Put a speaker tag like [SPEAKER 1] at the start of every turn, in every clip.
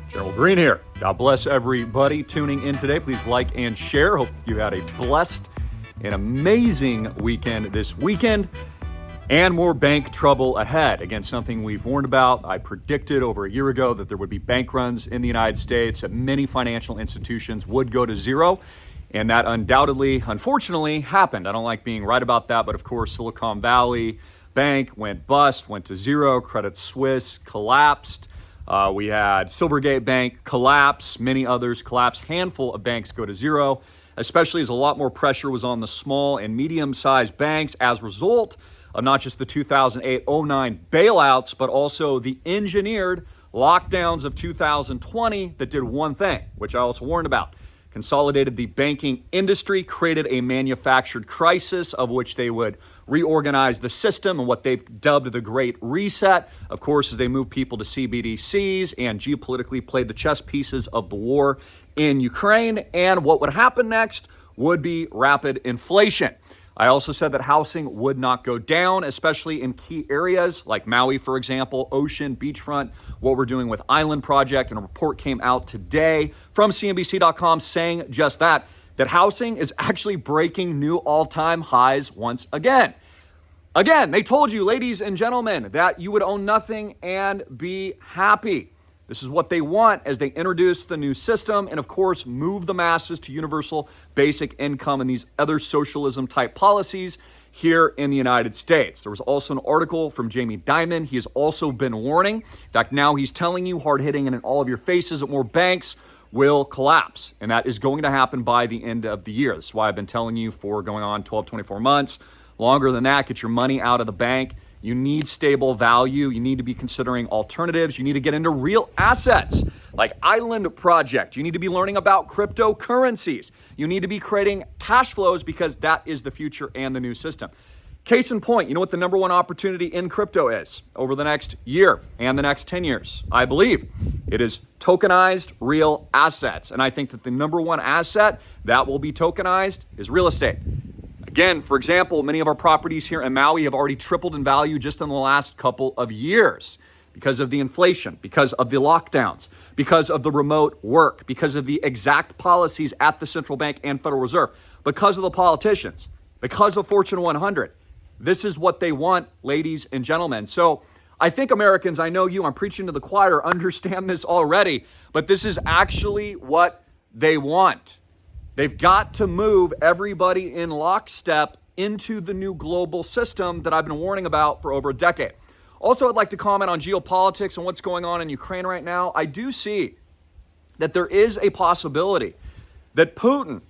[SPEAKER 1] General Greene here. God bless everybody tuning in today. Please like and share. Hope you had a blessed and amazing weekend this weekend. And more bank trouble ahead. Again, something we've warned about. I predicted over a year ago that there would be bank runs in the United States, that many financial institutions would go to zero. And that undoubtedly, unfortunately, happened. I don't like being right about that, but of course, Silicon Valley Bank went bust, went to zero. Credit Suisse collapsed. We had Silvergate Bank collapse, many others collapse, handful of banks go to zero, especially as a lot more pressure was on the small and medium-sized banks as a result of not just the 2008-09 bailouts, but also the engineered lockdowns of 2020 that did one thing, which I also warned about. Consolidated the banking industry, created a manufactured crisis of which they would reorganize the system and what they've dubbed the Great Reset. Of course, as they move people to CBDCs and geopolitically played the chess pieces of the war in Ukraine. And what would happen next would be rapid inflation. I also said that housing would not go down, especially in key areas like Maui, for example, ocean, beachfront, what we're doing with Island Project. And a report came out today from CNBC.com saying just that housing is actually breaking new all-time highs once again. Again, they told you, ladies and gentlemen, that you would own nothing and be happy. This is what they want as they introduce the new system and, of course, move the masses to universal basic income and these other socialism type policies here in the United States. There was also an article from Jamie Dimon. He has also been warning. In fact, now he's telling you hard hitting and in all of your faces that more banks will collapse. And that is going to happen by the end of the year. That's why I've been telling you for going on 12, 24 months. Longer than that, get your money out of the bank. You need stable value. You need to be considering alternatives. You need to get into real assets like Island Project. You need to be learning about cryptocurrencies. You need to be creating cash flows because that is the future and the new system. Case in point, you know what the number one opportunity in crypto is over the next year and the next 10 years? I believe it is tokenized real assets. And I think that the number one asset that will be tokenized is real estate. Again, for example, many of our properties here in Maui have already tripled in value just in the last couple of years because of the inflation, because of the lockdowns, because of the remote work, because of the exact policies at the central bank and Federal Reserve, because of the politicians, because of Fortune 100. This is what they want, ladies and gentlemen. So I think Americans, I know you, I'm preaching to the choir, understand this already, but this is actually what they want. They've got to move everybody in lockstep into the new global system that I've been warning about for over a decade. Also, I'd like to comment on geopolitics and what's going on in Ukraine right now. I do see that there is a possibility that Putin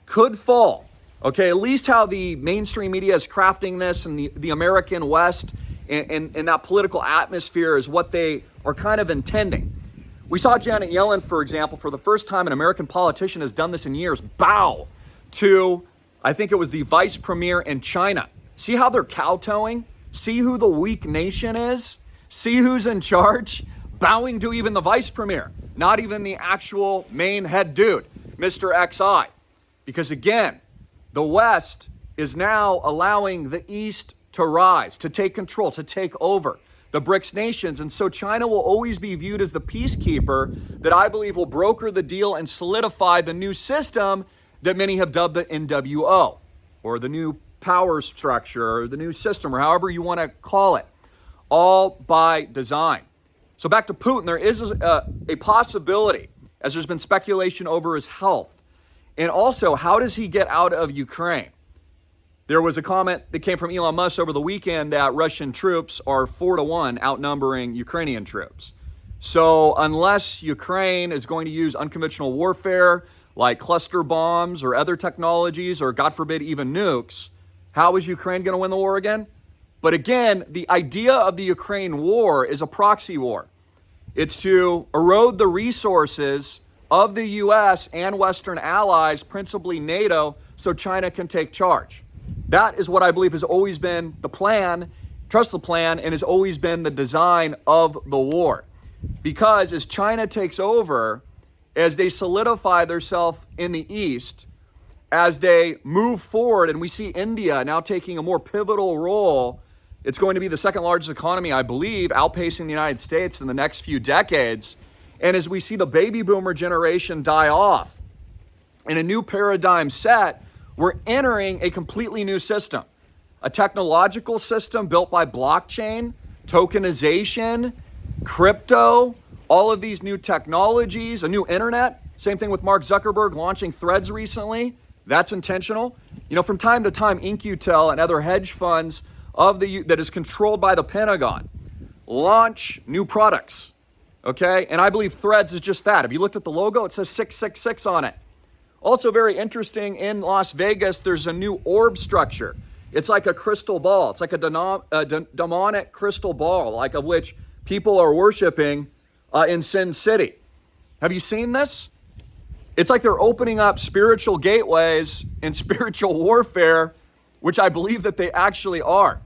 [SPEAKER 1] could fall. Okay, at least how the mainstream media is crafting this and the American West and that political atmosphere is what they are kind of intending. We saw Janet Yellen, for example, for the first time an American politician has done this in years, bow to, I think it was the vice premier in China. See how they're kowtowing? See who the weak nation is? See who's in charge? Bowing to even the vice premier, not even the actual main head dude, Mr. XI. Because again, the West is now allowing the East to rise, to take control, to take over the BRICS nations. And so China will always be viewed as the peacekeeper that I believe will broker the deal and solidify the new system that many have dubbed the NWO, or the new power structure, or the new system, or however you want to call it, all by design. So back to Putin, there is a possibility, as there's been speculation over his health. And also, how does he get out of Ukraine? There was a comment that came from Elon Musk over the weekend that Russian troops are 4-1 outnumbering Ukrainian troops. So unless Ukraine is going to use unconventional warfare like cluster bombs or other technologies, or God forbid, even nukes, how is Ukraine going to win the war again? But again, the idea of the Ukraine war is a proxy war. It's to erode the resources of the U.S. and Western allies, principally NATO, so China can take charge. That is what I believe has always been the plan, trust the plan, and has always been the design of the war. Because as China takes over, as they solidify themselves in the East, as they move forward, and we see India now taking a more pivotal role It's going to be the second largest economy, I believe, outpacing the United States in the next few decades. And as we see the baby boomer generation die off in a new paradigm set, we're entering a completely new system, a technological system built by blockchain, tokenization, crypto, all of these new technologies, a new internet. Same thing with Mark Zuckerberg launching Threads recently. That's intentional. You know, from time to time, InQtel and other hedge funds that is controlled by the Pentagon launch new products. Okay, and I believe Threads is just that. If you looked at the logo, it says 666 on it. Also very interesting, in Las Vegas, there's a new orb structure. It's like a crystal ball. It's like a demonic crystal ball, like of which people are worshiping in Sin City. Have you seen this? It's like they're opening up spiritual gateways in spiritual warfare, which I believe that they actually are.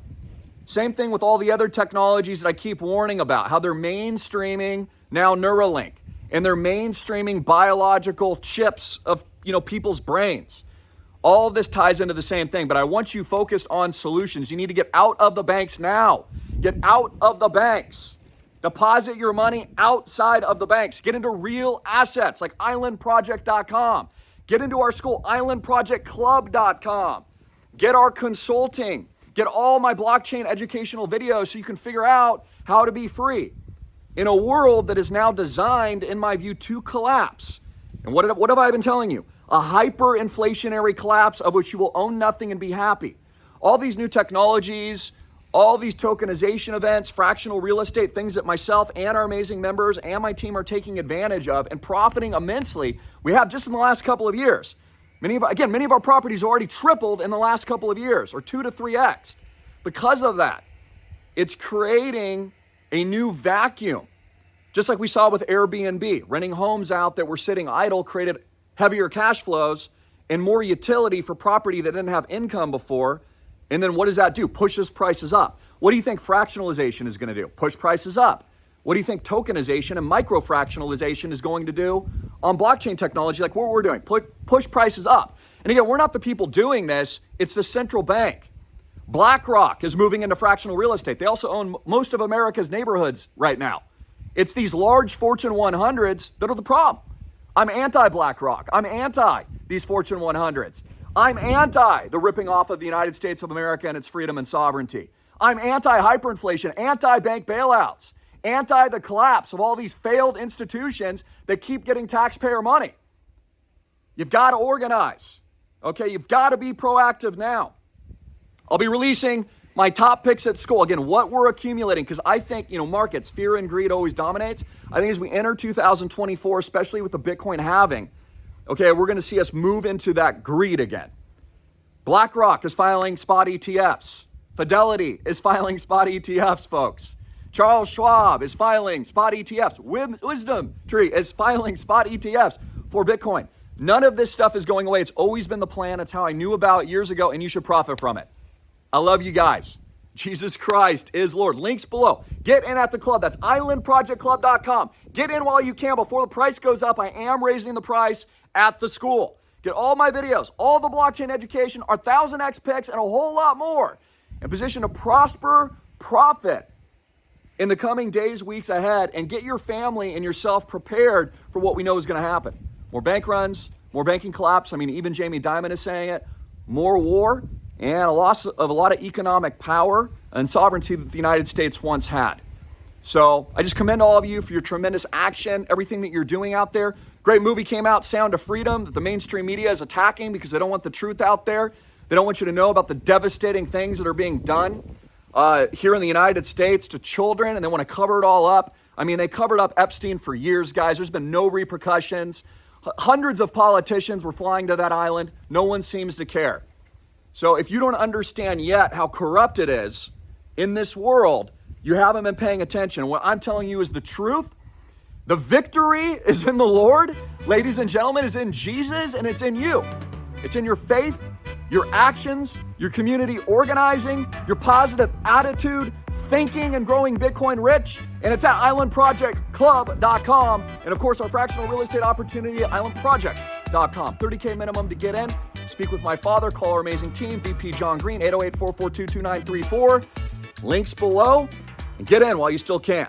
[SPEAKER 1] Same thing with all the other technologies that I keep warning about, how they're mainstreaming now Neuralink, and they're mainstreaming biological chips of, people's brains. All of this ties into the same thing, but I want you focused on solutions. You need to get out of the banks now. Get out of the banks. Deposit your money outside of the banks. Get into real assets like islandproject.com. Get into our school, islandprojectclub.com. Get our consulting. Get all my blockchain educational videos so you can figure out how to be free in a world that is now designed, in my view, to collapse. And what have I been telling you? A hyperinflationary collapse of which you will own nothing and be happy. All these new technologies, all these tokenization events, fractional real estate, things that myself and our amazing members and my team are taking advantage of and profiting immensely, we have just in the last couple of years. Many of our properties already tripled in the last couple of years, or 2 to 3x. Because of that, it's creating a new vacuum. Just like we saw with Airbnb, renting homes out that were sitting idle created heavier cash flows and more utility for property that didn't have income before. And then what does that do? Pushes prices up. What do you think fractionalization is going to do? Push prices up. What do you think tokenization and micro-fractionalization is going to do on blockchain technology, like what we're doing? Push prices up. And again, we're not the people doing this. It's the central bank. BlackRock is moving into fractional real estate. They also own most of America's neighborhoods right now. It's these large Fortune 100s that are the problem. I'm anti-BlackRock. I'm anti these Fortune 100s. I'm anti the ripping off of the United States of America and its freedom and sovereignty. I'm anti-hyperinflation, anti-bank bailouts, anti the collapse of all these failed institutions that keep getting taxpayer money. You've got to organize. Okay, you've got to be proactive now. I'll be releasing my top picks at school. Again, what we're accumulating, because I think, markets, fear and greed always dominates. I think as we enter 2024, especially with the Bitcoin halving, okay, we're going to see us move into that greed again. BlackRock is filing spot ETFs. Fidelity is filing spot ETFs, folks. Charles Schwab is filing spot ETFs. Wisdom Tree is filing spot ETFs for Bitcoin. None of this stuff is going away. It's always been the plan. It's how I knew about years ago, and you should profit from it. I love you guys. Jesus Christ is Lord. Links below. Get in at the club. That's islandprojectclub.com. Get in while you can before the price goes up. I am raising the price at the school. Get all my videos, all the blockchain education, our 1000x picks, and a whole lot more in position to prosper, profit in the coming days, weeks ahead, and get your family and yourself prepared for what we know is going to happen. More bank runs, more banking collapse. I mean, even Jamie Dimon is saying it. More war and a loss of a lot of economic power and sovereignty that the United States once had. So I just commend all of you for your tremendous action, everything that you're doing out there. Great movie came out, Sound of Freedom, that the mainstream media is attacking because they don't want the truth out there. They don't want you to know about the devastating things that are being done here in the United States to children, and they want to cover it all up. I mean, they covered up Epstein for years, guys. There's been no repercussions. Hundreds of politicians were flying to that island. No one seems to care. So if you don't understand yet how corrupt it is in this world, you haven't been paying attention. What I'm telling you is the truth. The victory is in the Lord, ladies and gentlemen, is in Jesus, and it's in you. It's in your faith, your actions, your community organizing, your positive attitude, thinking and growing Bitcoin rich. And it's at islandprojectclub.com. And of course, our fractional real estate opportunity at islandproject.com. $30K minimum to get in. Speak with my father, call our amazing team, VP John Greene, 808-442-2934. Links below, and get in while you still can.